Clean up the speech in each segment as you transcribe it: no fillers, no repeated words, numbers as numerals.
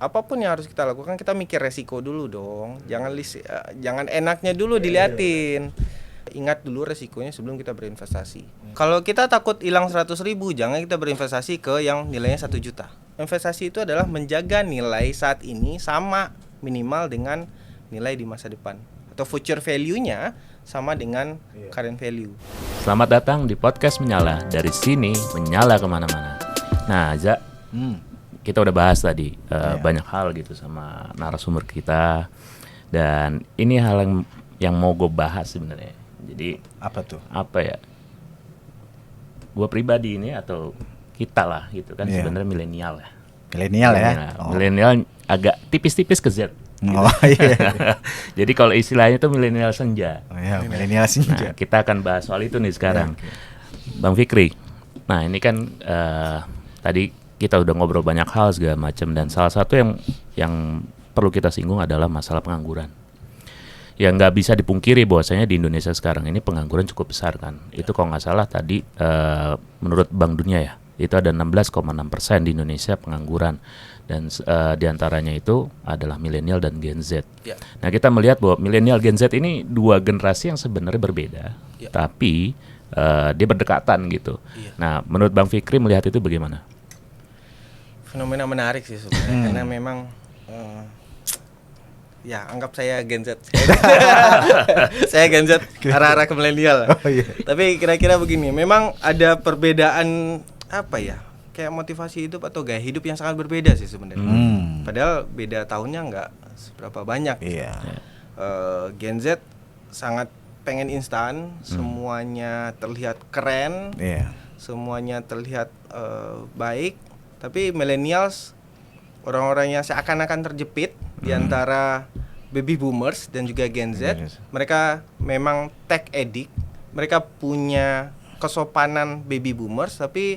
apapun yang harus kita lakukan kita mikir resiko dulu dong. Jangan enaknya dulu diliatin. Ingat dulu resikonya sebelum kita berinvestasi. Kalau kita takut hilang 100.000, jangan kita berinvestasi ke yang nilainya 1 juta. Investasi itu adalah menjaga nilai saat ini sama minimal dengan nilai di masa depan, atau future value-nya sama dengan current value. Selamat datang di podcast Menyala. Dari sini menyala kemana-mana. Nah, Za, kita udah bahas tadi banyak hal gitu sama narasumber kita. Dan ini hal yang mau gue bahas sebenarnya. Jadi apa tuh? Apa ya? Gue pribadi ini atau kita lah gitu kan sebenarnya milenial ya. Milenial ya. Milenial agak tipis-tipis ke Z. Oh iya. Jadi kalau istilahnya itu milenial senja. Oh iya, milenial senja. Nah, kita akan bahas soal itu nih sekarang. Bang Fikri. Nah, ini kan tadi kita udah ngobrol banyak hal segala macam, dan salah satu yang perlu kita singgung adalah masalah pengangguran. Yang nggak bisa dipungkiri bahwasanya di Indonesia sekarang ini pengangguran cukup besar kan. Itu kalau nggak salah tadi menurut Bank Dunia ya, itu ada 16,6% di Indonesia pengangguran, dan diantaranya itu adalah milenial dan Gen Z. Nah, kita melihat bahwa milenial Gen Z ini dua generasi yang sebenarnya berbeda, tapi dia berdekatan gitu. Nah, menurut Bang Fikri melihat itu bagaimana? Fenomena menarik sih sebenarnya, karena memang ya anggap saya Gen Z. Saya Gen Z arah-arah ke milenial. Oh, iya. Tapi kira-kira begini, memang ada perbedaan apa ya? Kayak motivasi hidup atau gaya hidup yang sangat berbeda sih sebenarnya. Padahal beda tahunnya nggak seberapa banyak. Iya. Gen Z sangat pengen instan, semuanya terlihat keren, semuanya terlihat baik. Tapi millennials, orang-orang yang seakan-akan terjepit di antara baby boomers dan juga Gen Z, mereka memang tech addict. Mereka punya kesopanan baby boomers, tapi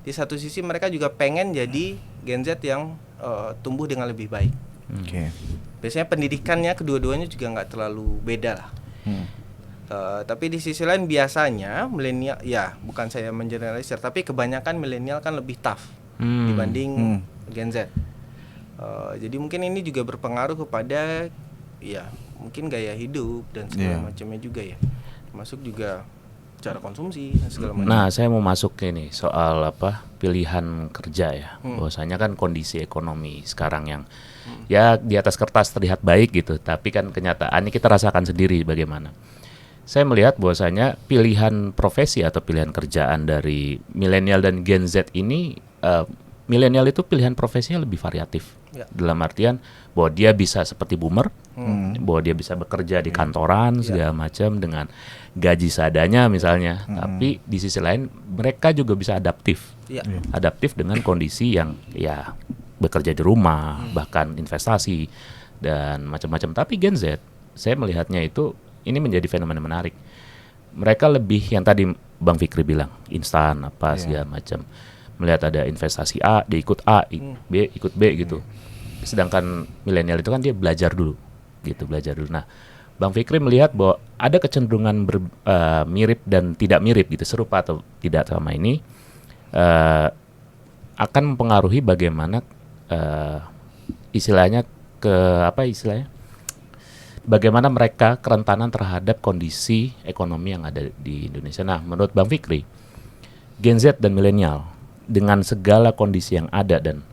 di satu sisi mereka juga pengen jadi Gen Z yang tumbuh dengan lebih baik. Biasanya pendidikannya kedua-duanya juga nggak terlalu beda lah. Tapi di sisi lain biasanya milenial, ya bukan saya mengeneralisir, tapi kebanyakan milenial kan lebih tough dibanding Gen Z. Jadi mungkin ini juga berpengaruh kepada ya mungkin gaya hidup dan segala macamnya juga ya, termasuk juga cara konsumsi dan segala macam. Nah, saya mau masuk ke ini soal pilihan kerja ya. Bahwasanya kan kondisi ekonomi sekarang yang ya di atas kertas terlihat baik gitu, tapi kan kenyataannya kita rasakan sendiri bagaimana. Saya melihat bahwasanya pilihan profesi atau pilihan kerjaan dari milenial dan Gen Z ini, milenial itu pilihan profesinya lebih variatif. Dalam artian bahwa dia bisa seperti boomer, bahwa dia bisa bekerja di kantoran segala macam dengan gaji seadanya misalnya. Tapi di sisi lain mereka juga bisa adaptif, adaptif dengan kondisi yang ya bekerja di rumah, bahkan investasi dan macam-macam. Tapi Gen Z, saya melihatnya itu ini menjadi fenomena menarik. Mereka lebih yang tadi Bang Fikri bilang instan apa segala macam. Melihat ada investasi A, dia ikut A, B ikut B gitu. Sedangkan milenial itu kan dia belajar dulu gitu, belajar dulu. Nah, Bang Fikri melihat bahwa ada kecenderungan mirip dan tidak mirip gitu, serupa atau tidak sama ini akan mempengaruhi bagaimana bagaimana mereka kerentanan terhadap kondisi ekonomi yang ada di Indonesia. Nah, menurut Bang Fikri, Gen Z dan milenial dengan segala kondisi yang ada dan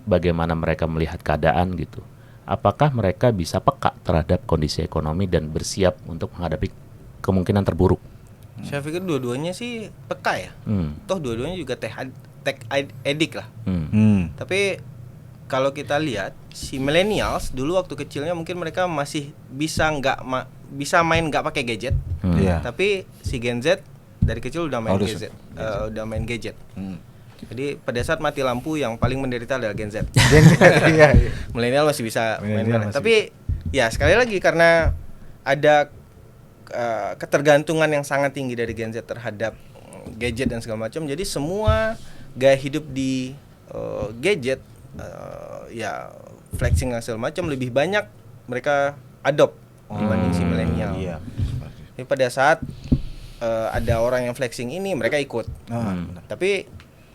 bagaimana mereka melihat keadaan gitu, apakah mereka bisa peka terhadap kondisi ekonomi dan bersiap untuk menghadapi kemungkinan terburuk? Saya pikir dua-duanya sih peka ya. Toh dua-duanya juga tech addict lah. Tapi kalau kita lihat si millennials dulu waktu kecilnya mungkin mereka masih bisa main nggak pakai gadget. Tapi si Gen Z dari kecil udah main gadget, udah main gadget. Jadi pada saat mati lampu yang paling menderita adalah Gen Z. Milenial masih bisa main. Tapi ya sekali lagi karena ada ketergantungan yang sangat tinggi dari Gen Z terhadap gadget dan segala macam. Jadi semua gaya hidup di gadget, ya flexing dan segala macam lebih banyak mereka adopt dibanding si milenial. Jadi pada saat ada orang yang flexing ini mereka ikut. Tapi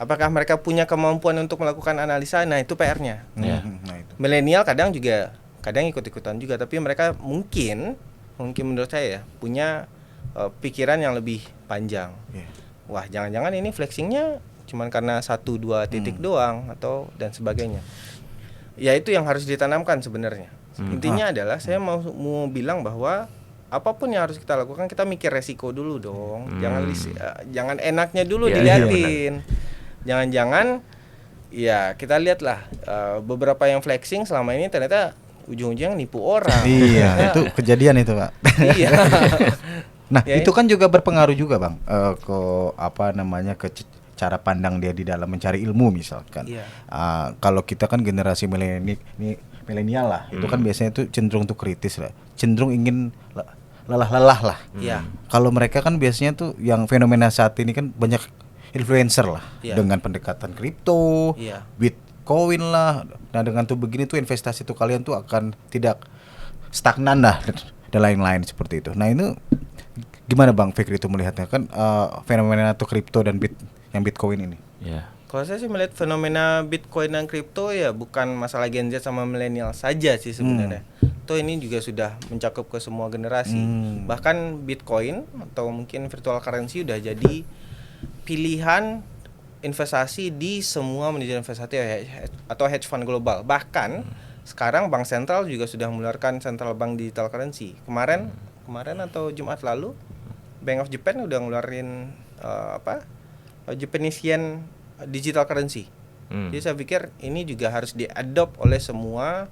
Apakah mereka punya kemampuan untuk melakukan analisa? Nah, itu PR-nya. Ya. Nah, itu. Milenial kadang ikut-ikutan juga, tapi mereka mungkin menurut saya ya punya pikiran yang lebih panjang. Yeah. Wah, jangan-jangan ini flexingnya cuman karena 1-2 titik doang atau dan sebagainya. Ya itu yang harus ditanamkan sebenarnya. Intinya adalah saya mau bilang bahwa apapun yang harus kita lakukan, kita mikir resiko dulu dong. Jangan enaknya dulu diliatin. Jangan-jangan ya kita lihatlah beberapa yang flexing selama ini ternyata ujung-ujungnya nipu orang. Iya, itu kejadian itu, Pak. Iya. Nah, ya, itu kan juga berpengaruh juga, Bang, ke ke cara pandang dia di dalam mencari ilmu misalkan. Iya. Kalau kita kan generasi milenial lah, itu kan biasanya itu cenderung tuh kritis lah, cenderung ingin lelah-lelah lah. Iya. Kalau mereka kan biasanya tuh yang fenomena saat ini kan banyak influencer lah, dengan pendekatan kripto, Bitcoin lah. Nah, dengan tuh begini tuh investasi tuh kalian tuh akan tidak stagnan lah dan lain-lain seperti itu. Nah, ini gimana Bang Fikri itu melihatnya kan fenomena tuh kripto dan Bitcoin ini? Ya. Kalau saya sih melihat fenomena Bitcoin dan kripto ya bukan masalah Gen Z sama milenial saja sih sebenarnya. Toh ini juga sudah mencakup ke semua generasi. Bahkan Bitcoin atau mungkin virtual currency udah jadi pilihan investasi di semua manajer investasi atau hedge fund global. Bahkan sekarang bank sentral juga sudah mengeluarkan central bank digital currency. Kemarin atau Jumat lalu Bank of Japan udah ngeluarin Japanese yen digital currency. Jadi saya pikir ini juga harus diadopt oleh semua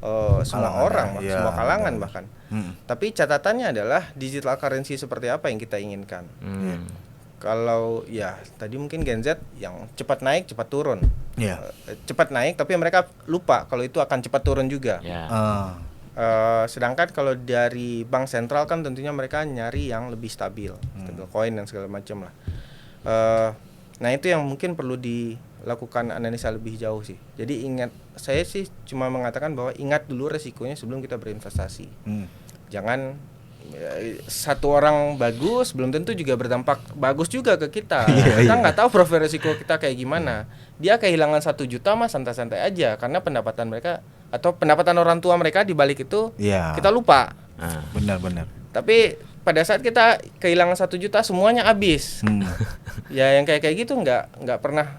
orang, semua kalangan bahkan. Tapi catatannya adalah digital currency seperti apa yang kita inginkan. Kalau ya tadi mungkin Gen Z yang cepat naik cepat turun, cepat naik tapi mereka lupa kalau itu akan cepat turun juga. Sedangkan kalau dari bank sentral kan tentunya mereka nyari yang lebih stabil coin dan segala macam lah. Nah itu yang mungkin perlu dilakukan analisa lebih jauh sih. Jadi saya sih cuma mengatakan bahwa ingat dulu resikonya sebelum kita berinvestasi. Jangan satu orang bagus belum tentu juga berdampak bagus juga ke kita. Kita nggak tahu profil resiko kita kayak gimana. Dia kehilangan 1 juta mah santai-santai aja karena pendapatan mereka atau pendapatan orang tua mereka di balik itu kita lupa. Benar-benar. Tapi pada saat kita kehilangan 1 juta semuanya habis. Ya yang kayak gitu nggak pernah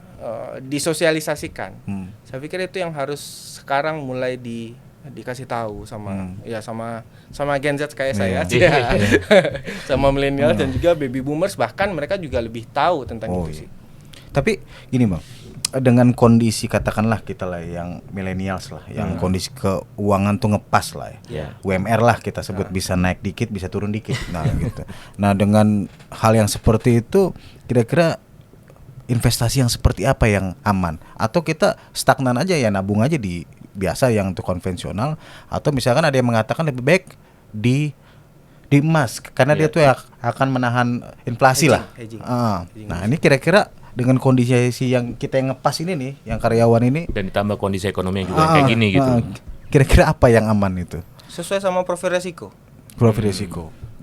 disosialisasikan. Saya pikir itu yang harus sekarang mulai dikasih tahu sama sama Gen Z kayak saya sama milenial dan juga baby boomers, bahkan mereka juga lebih tahu tentang itu sih. Tapi gini Bang, dengan kondisi katakanlah kita lah yang millennials lah, yang kondisi keuangan tuh ngepas lah ya. UMR lah kita sebut, bisa naik dikit bisa turun dikit. Nah gitu. Nah dengan hal yang seperti itu kira-kira investasi yang seperti apa yang aman? Atau kita stagnan aja ya, nabung aja di biasa yang untuk konvensional, atau misalkan ada yang mengatakan lebih baik di emas karena dia tuh akan menahan inflasi hedging. Nah ini kira-kira dengan kondisi yang kita yang ngepas ini nih, yang karyawan ini, dan ditambah kondisi ekonomi yang juga kayak gini gitu, kira-kira apa yang aman itu? Sesuai sama profil resiko.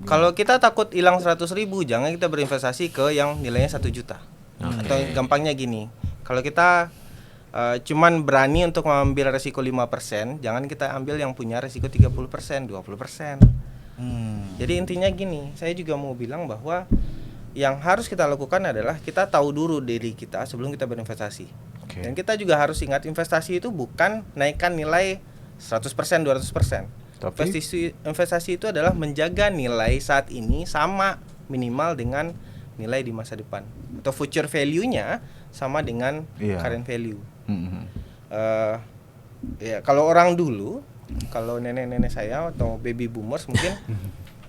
Kalau kita takut hilang 100.000, jangan kita berinvestasi ke yang nilainya 1 juta. Atau gampangnya gini, kalau kita cuman berani untuk mengambil resiko 5%, jangan kita ambil yang punya resiko 30%, 20%. Jadi intinya gini, saya juga mau bilang bahwa yang harus kita lakukan adalah kita tahu dulu diri kita sebelum kita berinvestasi. Dan kita juga harus ingat investasi itu bukan naikkan nilai 100%, 200%. Investasi itu adalah menjaga nilai saat ini sama minimal dengan nilai di masa depan, atau future value-nya sama dengan current value. Kalau orang dulu, kalau nenek-nenek saya atau baby boomers mungkin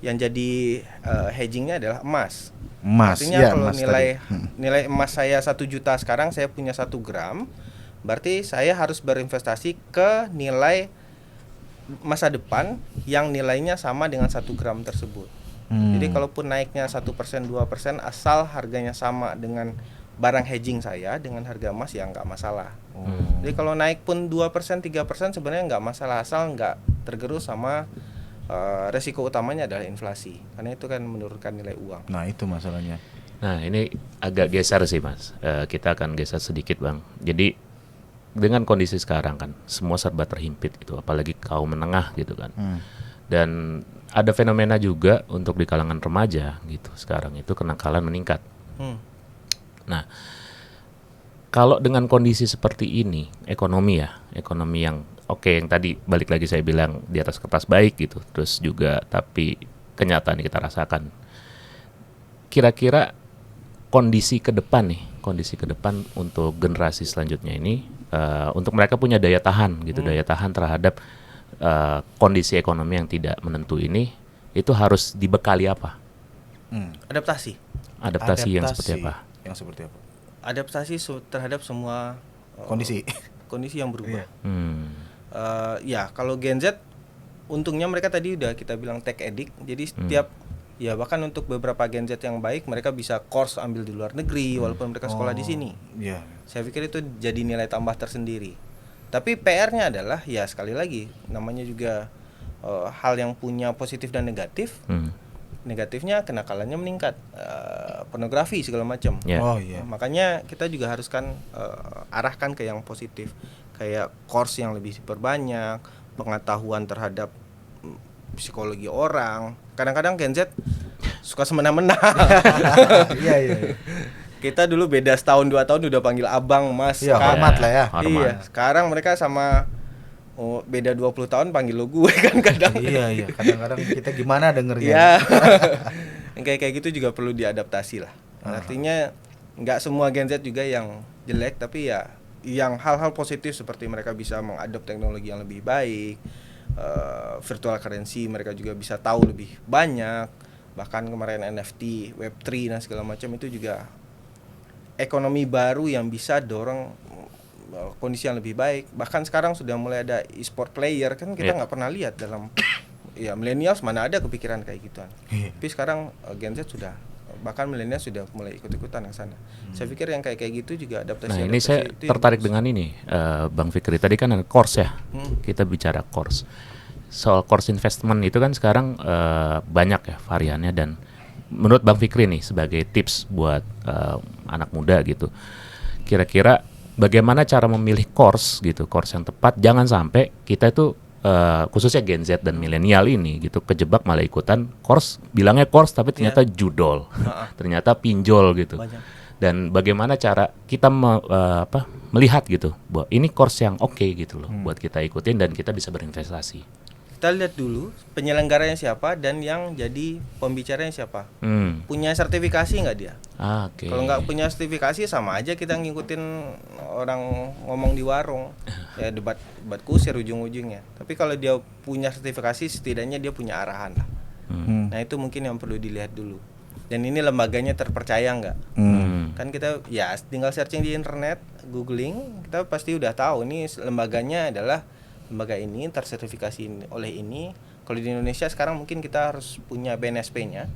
yang jadi hedgingnya adalah emas. Artinya kalau nilai emas saya 1 juta sekarang, saya punya 1 gram, berarti saya harus berinvestasi ke nilai masa depan yang nilainya sama dengan 1 gram tersebut. Jadi kalaupun naiknya 1%, 2%, asal harganya sama dengan barang hedging saya dengan harga emas, ya nggak masalah. Jadi kalau naik pun 2%, 3% sebenarnya nggak masalah, asal nggak tergerus sama resiko utamanya adalah inflasi, karena itu kan menurunkan nilai uang. Nah itu masalahnya. Nah, ini agak geser sih Mas. Kita akan geser sedikit Bang. Jadi dengan kondisi sekarang kan semua serba terhimpit gitu, apalagi kaum menengah gitu kan. Dan ada fenomena juga untuk di kalangan remaja gitu. Sekarang itu kenakalan meningkat. Nah, kalau dengan kondisi seperti ini, ekonomi yang oke, yang tadi balik lagi saya bilang di atas kertas baik gitu, terus juga tapi kenyataan kita rasakan. Kira-kira kondisi ke depan untuk generasi selanjutnya ini, untuk mereka punya daya tahan gitu, daya tahan terhadap kondisi ekonomi yang tidak menentu ini, itu harus dibekali apa? Adaptasi yang seperti apa? Adaptasi terhadap semua kondisi yang berubah. Ya kalau Gen Z, untungnya mereka tadi udah kita bilang tech addict, jadi setiap ya bahkan untuk beberapa Gen Z yang baik mereka bisa course ambil di luar negeri walaupun mereka sekolah di sini. Saya pikir itu jadi nilai tambah tersendiri. Tapi PR-nya adalah ya sekali lagi namanya juga hal yang punya positif dan negatif. Negatifnya kenakalannya meningkat, pornografi segala macam. Makanya kita juga haruskan arahkan ke yang positif, kayak course yang lebih diperbanyak, pengetahuan terhadap psikologi orang. Kadang-kadang Gen Z suka semena-mena. Iya. Kita dulu beda setahun 2 tahun udah panggil abang, mas. Iya, hormat lah ya. Iya, sekarang mereka sama beda 20 tahun panggil lo gue kan kadang. Iya. Kadang-kadang kita gimana dengernya. Iya. Yang kayak gitu juga perlu diadaptasi lah. Artinya nggak semua Gen Z juga yang jelek, tapi ya yang hal-hal positif seperti mereka bisa mengadop teknologi yang lebih baik, virtual currency mereka juga bisa tahu lebih banyak. Bahkan kemarin NFT, Web3 dan segala macam itu juga ekonomi baru yang bisa dorong kondisi yang lebih baik. Bahkan sekarang sudah mulai ada e-sport player, kan kita nggak pernah lihat dalam ya millennials, mana ada kepikiran kayak gituan. Tapi sekarang Gen Z sudah, bahkan millennials sudah mulai ikut-ikutan ke sana. Saya pikir yang kayak gitu juga adaptasi. Nah, ini saya tertarik dengan ini, Bang Fikri. Tadi kan ada course ya. Kita bicara course. Soal course investment itu kan sekarang banyak ya variannya, dan menurut Bang Fikri nih sebagai tips buat anak muda gitu, kira-kira bagaimana cara memilih course yang tepat, jangan sampai kita itu khususnya Gen Z dan milenial ini gitu kejebak malah ikutan course, bilangnya course tapi ternyata judol, ternyata pinjol gitu. Dan bagaimana cara kita melihat gitu bahwa ini course yang oke gitu loh buat kita ikutin dan kita bisa berinvestasi. Kita lihat dulu penyelenggaranya siapa dan yang jadi pembicaranya siapa. Punya sertifikasi nggak dia? Kalau nggak punya sertifikasi sama aja kita ngikutin orang ngomong di warung, ya debat kusir ujung-ujungnya. Tapi kalau dia punya sertifikasi, setidaknya dia punya arahan lah. Nah itu mungkin yang perlu dilihat dulu. Dan ini lembaganya terpercaya nggak? Kan kita ya tinggal searching di internet, googling, kita pasti udah tahu ini lembaganya adalah lembaga ini, tersertifikasi oleh ini. Kalau di Indonesia sekarang mungkin kita harus punya BNSP-nya,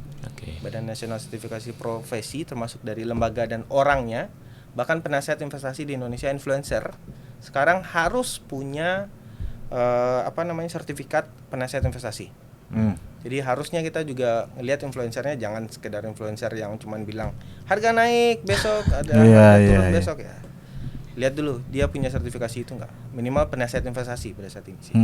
Badan Nasional Sertifikasi Profesi, termasuk dari lembaga dan orangnya. Bahkan penasihat investasi di Indonesia, influencer, sekarang harus punya sertifikat penasihat investasi. Jadi harusnya kita juga ngelihat influencernya, jangan sekedar influencer yang cuman bilang harga naik besok, ada turun besok ya. Lihat dulu dia punya sertifikasi itu enggak, minimal penasihat investasi pada saat ini sih.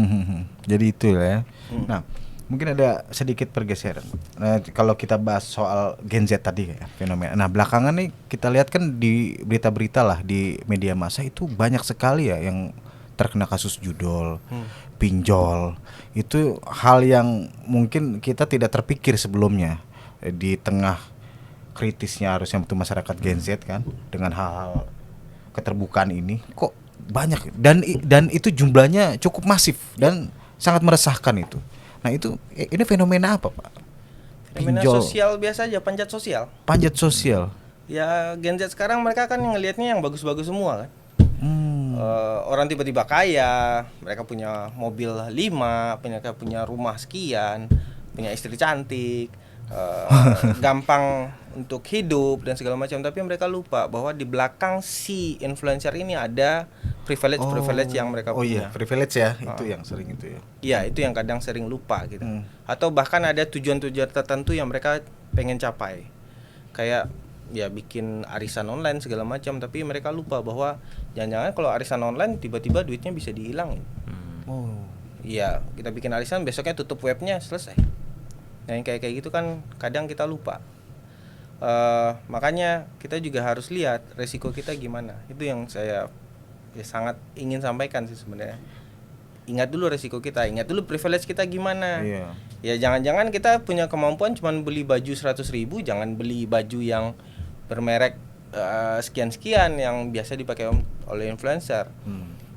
Jadi itu ya. Nah, mungkin ada sedikit pergeseran. Nah, kalau kita bahas soal Gen Z tadi ya, fenomena. Nah, belakangan nih kita lihat kan di berita-berita lah di media massa itu banyak sekali ya yang terkena kasus judol, pinjol. Itu hal yang mungkin kita tidak terpikir sebelumnya di tengah kritisnya harusnya untuk masyarakat Gen Z kan, dengan hal-hal keterbukaan ini kok banyak dan itu jumlahnya cukup masif dan sangat meresahkan itu. Nah itu ini fenomena apa Pak? Fenomena sosial biasa aja, panjat sosial. Ya Gen Z sekarang mereka kan ngelihatnya yang bagus-bagus semua kan. Orang tiba-tiba kaya, mereka punya mobil 5, mereka punya rumah sekian, punya istri cantik, gampang untuk hidup dan segala macam, tapi mereka lupa bahwa di belakang si influencer ini ada privilege yang mereka punya. Privilege ya, itu yang sering itu ya. Iya, itu yang kadang sering lupa gitu. Atau bahkan ada tujuan-tujuan tertentu yang mereka pengen capai. Kayak ya bikin arisan online segala macam, tapi mereka lupa bahwa jangan-jangan kalau arisan online tiba-tiba duitnya bisa dihilangin. Iya, kita bikin arisan besoknya tutup webnya, selesai. Nah, yang kayak gitu kan kadang kita lupa. Makanya kita juga harus lihat resiko kita gimana. Itu yang saya sangat ingin sampaikan sih sebenarnya. Ingat dulu resiko kita, ingat dulu privilege kita gimana. Ya jangan-jangan kita punya kemampuan cuman beli baju 100.000, jangan beli baju yang bermerek sekian-sekian yang biasa dipakai oleh influencer.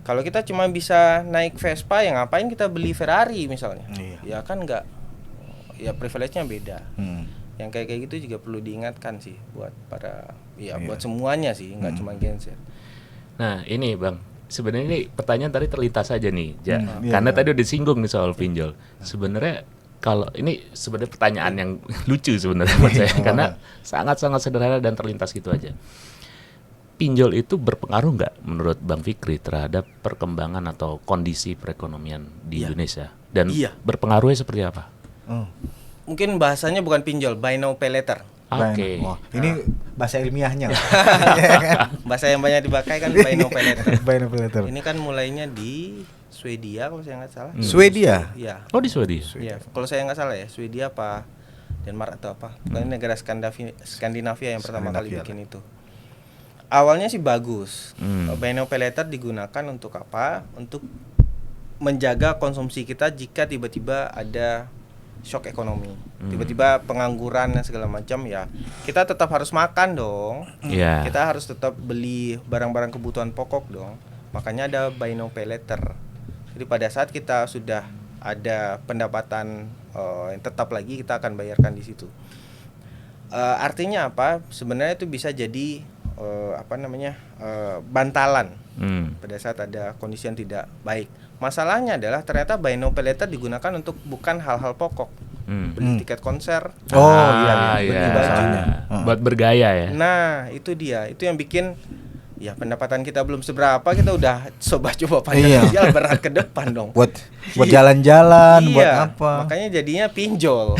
Kalau kita cuma bisa naik Vespa, ya ngapain kita beli Ferrari misalnya? Ya kan enggak. Ya privilege-nya beda. Yang kayak gitu juga perlu diingatkan sih buat para buat semuanya sih, enggak cuma Gen Z. Nah, ini Bang, sebenarnya ini pertanyaan tadi terlintas aja nih, karena tadi udah disinggung nih soal pinjol. Sebenarnya kalau ini sebenarnya pertanyaan yang lucu sebenarnya buat saya, karena sangat-sangat sederhana dan terlintas gitu aja. Pinjol itu berpengaruh nggak menurut Bang Fikri terhadap perkembangan atau kondisi perekonomian di Indonesia? Dan berpengaruhnya seperti apa? Mungkin bahasanya bukan pinjol, buy now pay later. Oke. Ini bahasa ilmiahnya. Bahasa yang banyak dipakai kan buy now pay later. Buy now pay later. Ini kan mulainya di Swedia kalau saya nggak salah. Swedia? Iya. Oh, di Swedia? Iya, kalau saya nggak salah ya, Swedia apa Denmark atau apa. Bukan negara Skandinavia yang pertama kali bikin itu. Awalnya sih bagus. Buy now pay later digunakan untuk apa? Untuk menjaga konsumsi kita jika tiba-tiba ada shock ekonomi, tiba-tiba pengangguran dan segala macam, ya kita tetap harus makan dong. Kita harus tetap beli barang-barang kebutuhan pokok dong. Makanya ada buy now pay later. Jadi pada saat kita sudah ada pendapatan yang tetap lagi, kita akan bayarkan di situ. Artinya apa? Sebenarnya itu bisa jadi bantalan pada saat ada kondisi yang tidak baik. Masalahnya adalah ternyata buy now pay later digunakan untuk bukan hal-hal pokok. Beli tiket konser. Beli baju. Buat bergaya ya. Nah, itu dia. Itu yang bikin ya pendapatan kita belum seberapa, kita udah coba panjang berat ke depan dong. Buat jalan-jalan, buat apa? Makanya jadinya pinjol.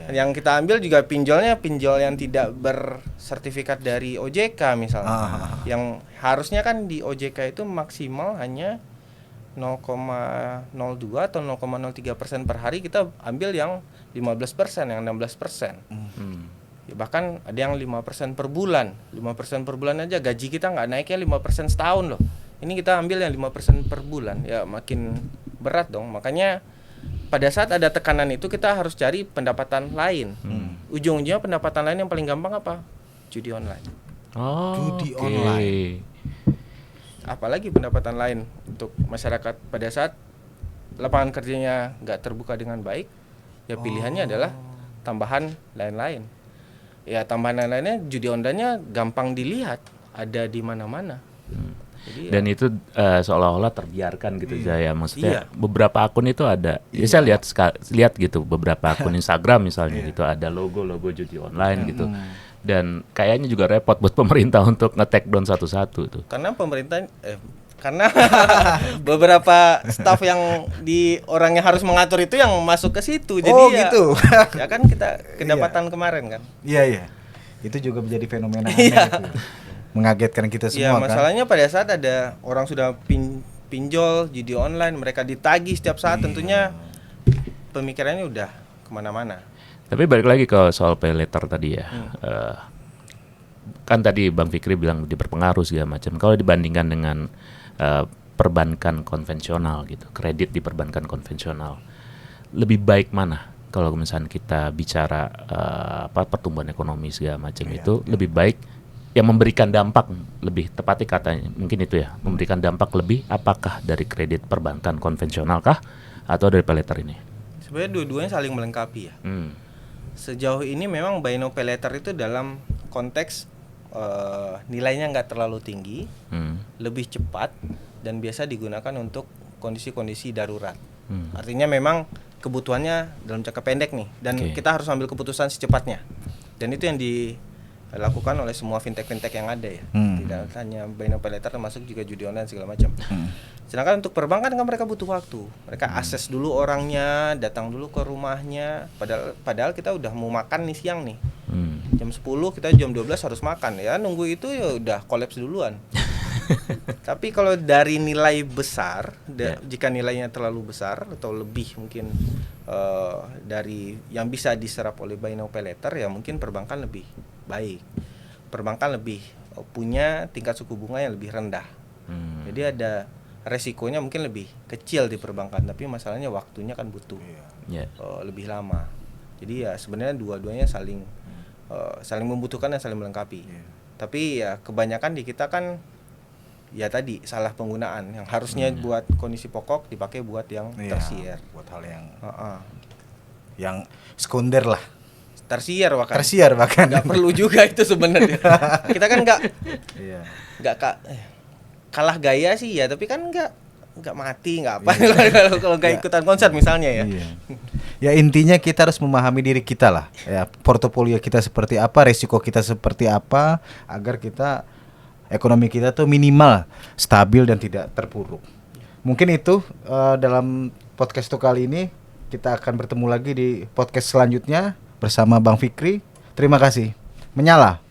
Yang kita ambil juga pinjolnya pinjol yang tidak bersertifikat dari OJK misalnya. Yang harusnya kan di OJK itu maksimal hanya 0,02 atau 0,03% per hari, kita ambil yang 15%, yang 16%. Ya, bahkan ada yang 5% per bulan. 5% per bulan aja gaji kita nggak naiknya 5% setahun loh. Ini kita ambil yang 5% per bulan. Ya makin berat dong. Makanya pada saat ada tekanan itu kita harus cari pendapatan lain. Ujung-ujungnya pendapatan lain yang paling gampang apa? Judi online. Judi online. Apalagi pendapatan lain untuk masyarakat pada saat lapangan kerjanya nggak terbuka dengan baik, ya pilihannya adalah tambahan lain-lain. Ya tambahan lain-lainnya judi online-nya gampang dilihat, ada di mana-mana. Jadi, dan itu seolah-olah terbiarkan gitu ya, maksudnya beberapa akun itu ada. Ya saya lihat gitu beberapa akun Instagram misalnya gitu ada logo judi online gitu. Dan kayaknya juga repot buat pemerintah untuk nge-take down satu-satu tuh. Karena pemerintah karena beberapa staf yang orang yang harus mengatur itu yang masuk ke situ. Jadi gitu. Ya kan kita kedapatan kemarin kan. Iya. Itu juga menjadi fenomena aneh gitu. Mengagetkan kita semua kan. Masalahnya pada saat ada orang sudah pinjol judi online, mereka ditagih setiap saat, tentunya pemikirannya udah kemana-mana. Tapi balik lagi ke soal pay later tadi ya, kan tadi Bang Fikri bilang berpengaruh segala macam. Kalau dibandingkan dengan perbankan konvensional gitu, kredit di perbankan konvensional, lebih baik mana? Kalau misalnya kita bicara pertumbuhan ekonomi segala macam itu lebih baik yang memberikan dampak, lebih tepatnya katanya mungkin itu ya, memberikan dampak lebih apakah dari kredit perbankan konvensional kah atau dari pay later ini? Sebenarnya dua-duanya saling melengkapi ya. Sejauh ini memang buy now pay later itu dalam konteks nilainya nggak terlalu tinggi, lebih cepat, dan biasa digunakan untuk kondisi-kondisi darurat. Artinya memang kebutuhannya dalam jangka pendek nih, dan kita harus ambil keputusan secepatnya. Dan itu yang dilakukan oleh semua fintech yang ada ya. Tidak hanya buy now pay later, termasuk juga judi online segala macam. Sedangkan untuk perbankan kan mereka butuh waktu. Mereka akses dulu orangnya, datang dulu ke rumahnya. Padahal kita udah mau makan nih siang nih. jam 10 kita jam 12 harus makan ya, nunggu itu ya udah kolaps duluan. Tapi kalau dari nilai besar, jika nilainya terlalu besar atau lebih mungkin dari yang bisa diserap oleh buy now pay later, ya mungkin perbankan lebih baik. Perbankan lebih punya tingkat suku bunga yang lebih rendah. Jadi ada resikonya mungkin lebih kecil di perbankan, tapi masalahnya waktunya kan butuh lebih lama. Jadi ya sebenarnya dua-duanya saling membutuhkan dan saling melengkapi. Tapi ya kebanyakan di kita kan ya tadi salah penggunaan, yang harusnya buat kondisi pokok dipakai buat yang tersier, buat hal yang sekunder lah, tersier bahkan nggak perlu juga itu sebenarnya. Kita kan nggak kalah gaya sih ya, tapi kan nggak mati nggak apa kalau nggak ikutan konser misalnya ya. Ya intinya kita harus memahami diri kita lah ya, portofolio kita seperti apa, resiko kita seperti apa, agar kita ekonomi kita tuh minimal stabil dan tidak terpuruk. Mungkin itu dalam podcast tuh kali ini. Kita akan bertemu lagi di podcast selanjutnya bersama Bang Fikri. Terima kasih. Menyala.